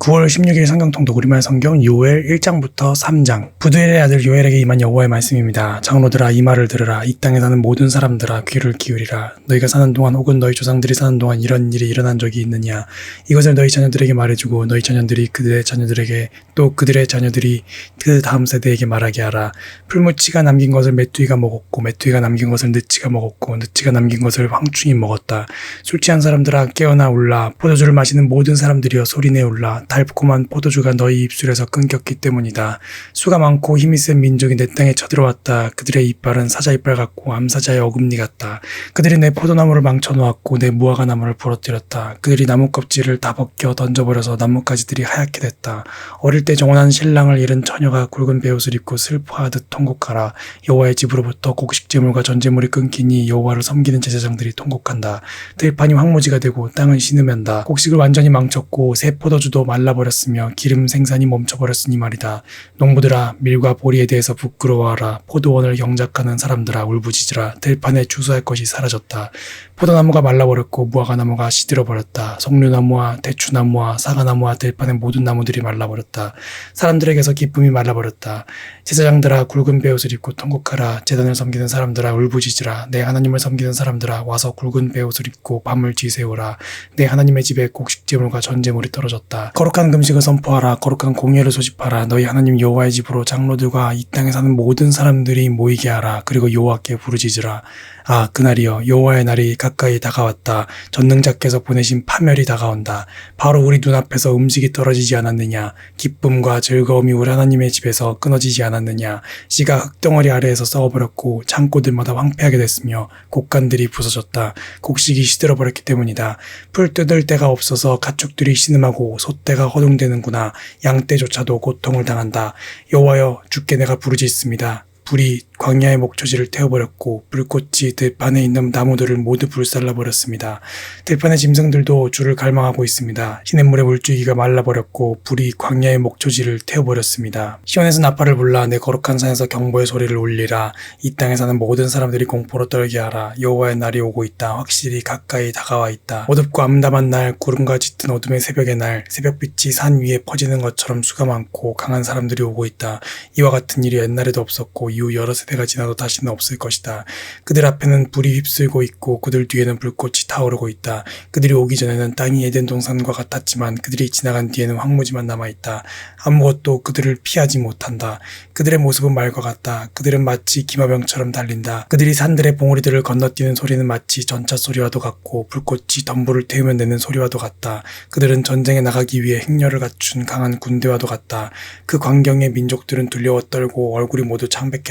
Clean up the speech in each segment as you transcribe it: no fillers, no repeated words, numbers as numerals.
9월 16일 성경통독 우리말 성경 요엘 1장부터 3장. 부두엘의 아들 요엘에게 임한 여호와의 말씀입니다. 장로들아, 이 말을 들으라. 이 땅에 사는 모든 사람들아, 귀를 기울이라. 너희가 사는 동안 혹은 너희 조상들이 사는 동안 이런 일이 일어난 적이 있느냐. 이것을 너희 자녀들에게 말해주고 너희 자녀들이 그들의 자녀들에게, 또 그들의 자녀들이 그 다음 세대에게 말하게 하라. 풀무치가 남긴 것을 메뚜기가 먹었고, 메뚜기가 남긴 것을 느치가 먹었고, 느치가 남긴 것을 황충이 먹었다. 술 취한 사람들아, 깨어나 울라. 포도주를 마시는 모든 사람들이여, 소리내 울라. 달콤한 포도주가 너희 입술에서 끊겼기 때문이다. 수가 많고 힘이 센 민족이 내 땅에 쳐들어왔다. 그들의 이빨은 사자 이빨 같고 암사자의 어금니 같다. 그들이 내 포도나무를 망쳐놓았고 내 무화과 나무를 부러뜨렸다. 그들이 나무 껍질을 다 벗겨 던져버려서 나뭇가지들이 하얗게 됐다. 어릴 때 정혼한 신랑을 잃은 처녀가 굵은 베옷을 입고 슬퍼하듯 통곡하라. 여호와의 집으로부터 곡식제물과 전제물이 끊기니 여호와를 섬기는 제사장들이 통곡한다. 들판이 황무지가 되고 땅은 신음한다. 곡식을 완전히 망쳤고 새 포도주도 말라버렸으며 기름 생산이 멈춰버렸으니 말이다. 농부들아, 밀과 보리에 대해서 부끄러워하라. 포도원을 경작하는 사람들아, 울부짖으라. 들판에 주소할 것이 사라졌다. 포도나무가 말라버렸고 무화과나무가 시들어버렸다. 석류나무와 대추나무와 사과나무와 들판의 모든 나무들이 말라버렸다. 사람들에게서 기쁨이 말라버렸다. 제사장들아, 굵은 베옷을 입고 통곡하라. 제단을 섬기는 사람들아, 울부짖으라. 내 하나님을 섬기는 사람들아, 와서 굵은 베옷을 입고 밤을 지새우라. 내 하나님의 집에 곡식제물과 전제물이 떨어졌다. 거룩한 금식을 선포하라. 거룩한 공예를 소집하라. 너희 하나님 여호와의 집으로 장로들과 이 땅에 사는 모든 사람들이 모이게 하라. 그리고 여호와께 부르짖으라. 아, 그날이여, 여호와의 날이 가까이 다가왔다. 전능자께서 보내신 파멸이 다가온다. 바로 우리 눈앞에서 음식이 떨어지지 않았느냐. 기쁨과 즐거움이 우리 하나님의 집에서 끊어지지 않았느냐. 씨가 흙덩어리 아래에서 썩어버렸고 창고들마다 황폐하게 됐으며 곡간들이 부서졌다. 곡식이 시들어버렸기 때문이다. 풀 뜯을 데가 없어서 가축들이 신음하고 솥대가 허둥대는구나. 양떼조차도 고통을 당한다. 여호와여, 주께 내가 부르짖습니다. 불이 광야의 목초지를 태워버렸고 불꽃이 들판에 있는 나무들을 모두 불살라버렸습니다. 들판의 짐승들도 주를 갈망하고 있습니다. 시냇물의 물줄기가 말라버렸고 불이 광야의 목초지를 태워버렸습니다. 시온에서 나팔을 불라. 내 거룩한 산에서 경보의 소리를 울리라. 이 땅에 사는 모든 사람들이 공포로 떨게 하라. 여호와의 날이 오고 있다. 확실히 가까이 다가와 있다. 어둡고 암담한 날, 구름과 짙은 어둠의 새벽의 날, 새벽빛이 산 위에 퍼지는 것처럼 수가 많고 강한 사람들이 오고 있다. 이와 같은 일이 옛날에도 없었고 이후 여러 세대가 지나도 다시는 없을 것이다. 그들 앞에는 불이 휩쓸고 있고 그들 뒤에는 불꽃이 타오르고 있다. 그들이 오기 전에는 땅이 에덴 동산과 같았지만 그들이 지나간 뒤에는 황무지만 남아있다. 아무것도 그들을 피하지 못한다. 그들의 모습은 말과 같다. 그들은 마치 기마병처럼 달린다. 그들이 산들의 봉우리들을 건너뛰는 소리는 마치 전차 소리와도 같고 불꽃이 덤불을 태우면 내는 소리와도 같다. 그들은 전쟁에 나가기 위해 행렬을 갖춘 강한 군대와도 같다. 그 광경에 민족들은 두려워 떨고 얼굴이 모두 창백해졌다.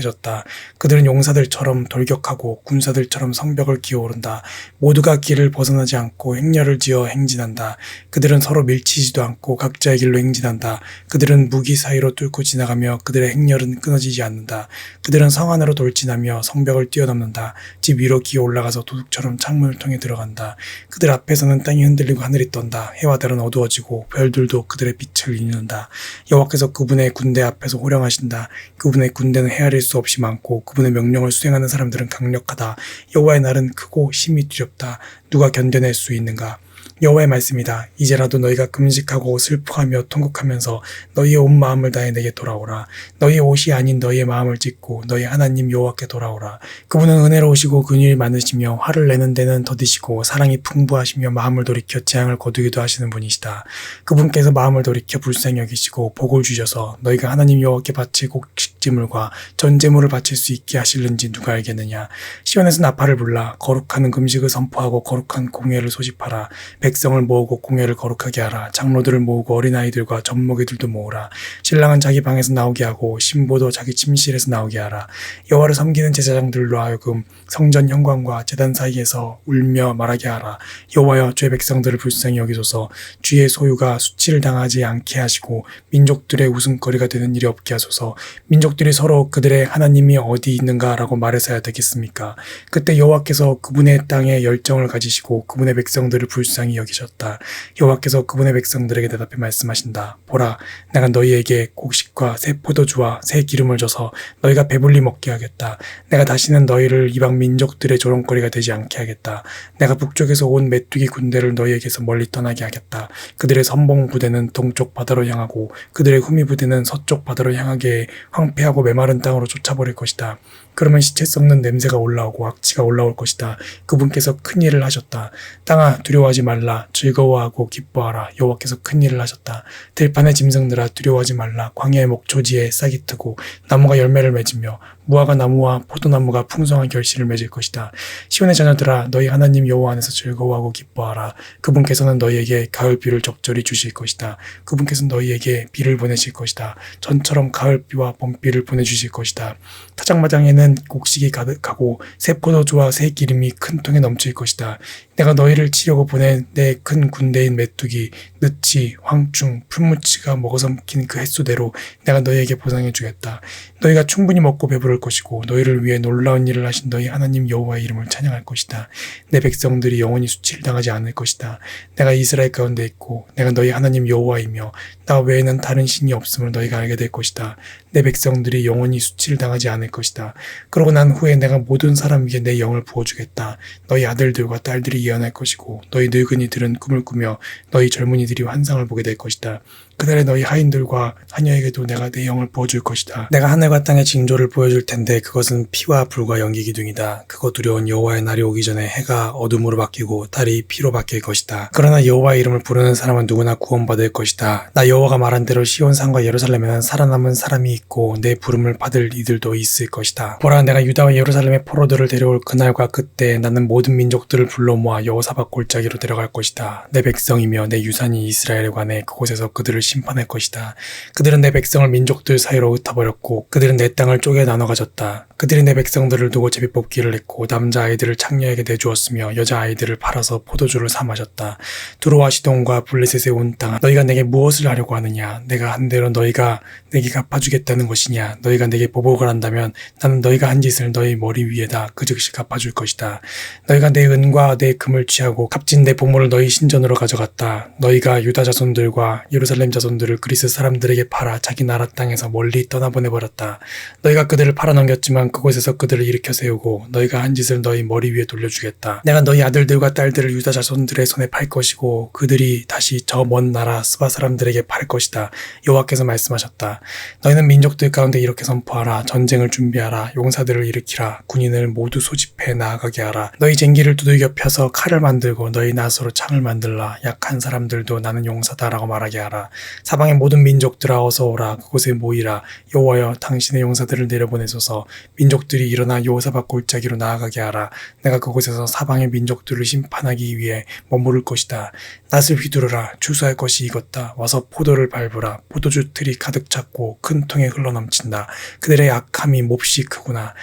그들은 용사들처럼 돌격하고 군사들처럼 성벽을 기어오른다. 모두가 길을 벗어나지 않고 행렬을 지어 행진한다. 그들은 서로 밀치지도 않고 각자의 길로 행진한다. 그들은 무기 사이로 뚫고 지나가며 그들의 행렬은 끊어지지 않는다. 그들은 성 안으로 돌진하며 성벽을 뛰어넘는다. 집 위로 기어 올라가서 도둑처럼 창문을 통해 들어간다. 그들 앞에서는 땅이 흔들리고 하늘이 떤다. 해와 달은 어두워지고 별들도 그들의 빛을 잃는다. 여호와께서 그분의 군대 앞에서 호령하신다. 그분의 군대는 헤아릴 수 없이 많고 그분의 명령을 수행하는 사람들은 강력하다. 여호와의 날은 크고 심히 두렵다. 누가 견뎌낼 수 있는가? 여호와의 말씀이다. 이제라도 너희가 금식하고 슬퍼하며 통곡하면서 너희의 온 마음을 다해 내게 돌아오라. 너희의 옷이 아닌 너희의 마음을 찢고 너희 하나님 여호와께 돌아오라. 그분은 은혜로우시고 근육이 많으시며 화를 내는 데는 더디시고 사랑이 풍부하시며 마음을 돌이켜 재앙을 거두기도 하시는 분이시다. 그분께서 마음을 돌이켜 불쌍히 여기시고 복을 주셔서 너희가 하나님 여호와께 바칠 곡식제물과 전제물을 바칠 수 있게 하실는지 누가 알겠느냐. 시온에서 나팔을 불라. 거룩한 금식을 선포하고 거룩한 공예를 소집하라. 백성을 모으고 공예를 거룩하게 하라. 장로들을 모으고 어린아이들과 젖먹이들도 모으라. 신랑은 자기 방에서 나오게 하고 신부도 자기 침실에서 나오게 하라. 여호와를 섬기는 제사장들로 하여금 성전 현관과 제단 사이에서 울며 말하게 하라. 여호와여, 주의 백성들을 불쌍히 여기소서. 주의 소유가 수치를 당하지 않게 하시고 민족들의 웃음거리가 되는 일이 없게 하소서. 민족들의 민족들이 서로 그들의 하나님이 어디 있는가라고 말해서야 되겠습니까? 그때 여호와께서 그분의 땅에 열정을 가지시고 그분의 백성들을 불쌍히 여기셨다. 여호와께서 그분의 백성들에게 대답해 말씀하신다. 보라, 내가 너희에게 곡식과 새 포도주와 새 기름을 줘서 너희가 배불리 먹게 하겠다. 내가 다시는 너희를 이방 민족들의 조롱거리가 되지 않게 하겠다. 내가 북쪽에서 온 메뚜기 군대를 너희에게서 멀리 떠나게 하겠다. 그들의 선봉 부대는 동쪽 바다로 향하고 그들의 후미 부대는 서쪽 바다로 향하게 황폐하고 메마른 땅으로 쫓아버릴 것이다. 그러면 시체 썩는 냄새가 올라오고 악취가 올라올 것이다. 그분께서 큰 일을 하셨다. 땅아, 두려워하지 말라. 즐거워하고 기뻐하라. 여호와께서 큰 일을 하셨다. 들판의 짐승들아, 두려워하지 말라. 광야의 목초지에 싹이 트고 나무가 열매를 맺으며 무화과 나무와 포도나무가 풍성한 결실을 맺을 것이다. 시온의 자녀들아, 너희 하나님 여호와 안에서 즐거워하고 기뻐하라. 그분께서는 너희에게 가을비를 적절히 주실 것이다. 그분께서는 너희에게 비를 보내실 것이다. 전처럼 가을비와 봄비를 보내주실 것이다. 타작마당에는 곡식이 가득하고 새 포도주와 새 기름이 큰 통에 넘칠 것이다. 내가 너희를 치려고 보낸 내 큰 군대인 메뚜기, 느치, 황충, 풀무치가 먹어삼킨 그 횟수대로 내가 너희에게 보상해 주겠다. 너희가 충분히 먹고 배부를 것이고 너희를 위해 놀라운 일을 하신 너희 하나님 여호와의 이름을 찬양할 것이다. 내 백성들이 영원히 수치를 당하지 않을 것이다. 내가 이스라엘 가운데 있고 내가 너희 하나님 여호와이며 나 외에는 다른 신이 없음을 너희가 알게 될 것이다. 내 백성들이 영원히 수치를 당하지 않을 것이다. 그러고 난 후에 내가 모든 사람에게 내 영을 부어주겠다. 너희 아들들과 딸들이 예언할 것이고 너희 늙은이들은 꿈을 꾸며 너희 젊은이들이 환상을 보게 될 것이다. 그날에 너희 하인들과 하녀에게도 내가 내 영을 부어줄 것이다. 내가 하늘과 땅의 징조를 보여줄 텐데 그것은 피와 불과 연기 기둥이다. 크고 두려운 여호와의 날이 오기 전에 해가 어둠으로 바뀌고 달이 피로 바뀔 것이다. 그러나 여호와의 이름을 부르는 사람은 누구나 구원받을 것이다. 나 여호와가 말한 대로 시온산과 예루살렘에는 살아남은 사람이 있고 내 부름을 받을 이들도 있을 것이다. 보라, 내가 유다와 예루살렘의 포로들을 데려올 그날과 그때 나는 모든 민족들을 불러 모아 여호사밧 골짜기로 데려갈 것이다. 내 백성이며 내 유산이 이스라엘에 관해 그곳에서 그들을 심판할 것이다. 그들은 내 백성을 민족들 사이로 흩어버렸고 그들은 내 땅을 쪼개 나눠 가졌다. 그들이 내 백성들을 두고 제비뽑기를 했고 남자아이들을 창녀에게 내주었으며 여자아이들을 팔아서 포도주를 사 마셨다. 두로와 시돈과 블레셋에 온 땅아, 너희가 내게 무엇을 하려고 하느냐? 내가 한 대로 너희가 내게 갚아주겠다는 것이냐? 너희가 내게 보복을 한다면 나는 너희가 한 짓을 너희 머리 위에다 그 즉시 갚아줄 것이다. 너희가 내 은과 내 금을 취하고 값진 내 보물을 너희 신전으로 가져갔다. 너희가 유다 자손들과 예루살렘 자손들을 그리스 사람들에게 팔아 자기 나라 땅에서 멀리 떠나보내버렸다. 너희가 그들을 팔아넘겼지만 그곳에서 그들을 일으켜 세우고 너희가 한 짓을 너희 머리 위에 돌려주겠다. 내가 너희 아들들과 딸들을 유다 자손들의 손에 팔 것이고 그들이 다시 저 먼 나라 스바 사람들에게 팔 것이다. 여호와께서 말씀하셨다. 너희는 민족들 가운데 이렇게 선포하라. 전쟁을 준비하라. 용사들을 일으키라. 군인을 모두 소집해 나아가게 하라. 너희 쟁기를 두들겨 펴서 칼을 만들고 너희 낫으로 창을 만들라. 약한 사람들도 나는 용사다라고 말하게 하라. 사방의 모든 민족들아, 어서 오라. 그곳에 모이라. 여호와여, 당신의 용사들을 내려보내소서. 민족들이 일어나 여호사밧 골짜기로 나아가게 하라. 내가 그곳에서 사방의 민족들을 심판하기 위해 머무를 것이다. 낫을 휘두르라. 추수할 것이 익었다. 와서 포도를 밟으라. 포도주 틀이 가득 찼고 큰 통에 흘러넘친다. 그들의 악함이 몹시 크구나.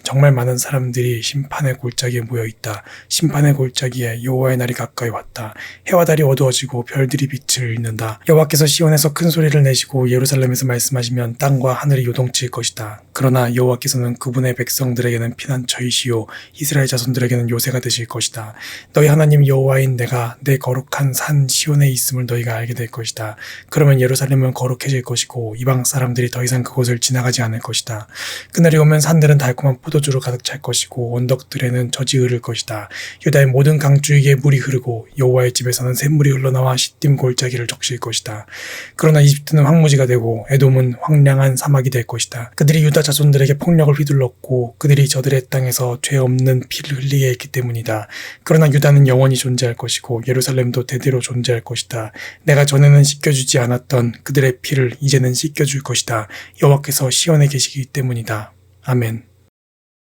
정말 많은 사람들이 심판의 골짜기에 모여있다. 심판의 골짜기에 여호와의 날이 가까이 왔다. 해와 달이 어두워지고 별들이 빛을 잃는다. 여호와께서 시온에서 큰 소리를 내시고 예루살렘에서 말씀하시면 땅과 하늘이 요동칠 것이다. 그러나 여호와께서는 그분의 백성들에게는 피난처이시요 이스라엘 자손들에게는 요새가 되실 것이다. 너희 하나님 여호와인 내가 내 거룩한 산 시온에 있음을 너희가 알게 될 것이다. 그러면 예루살렘은 거룩해질 것이고 이방 사람들이 더 이상 그곳을 지나가지 않을 것이다. 그날이 오면 산들은 달콤한 포도주로 가득 찰 것이고 언덕들에는 젖이 흐를 것이다. 유다의 모든 강줄기에 물이 흐르고 여호와의 집에서는 샘물이 흘러나와 시딤 골짜기를 적실 것이다. 그러나 이집트는 황무지가 되고 에돔은 황량한 사막이 될 것이다. 그들이 유다 자손들에게 폭력을 휘둘렀고 그들이 저들의 땅에서 죄 없는 피를 흘리게 했기 때문이다. 그러나 유다는 영원히 존재할 것이고 예루살렘도 대대로 존재할 것이다. 내가 전에는 씻겨주지 않았던 그들의 피를 이제는 씻겨줄 것이다. 여호와께서 시온에 계시기 때문이다. 아멘.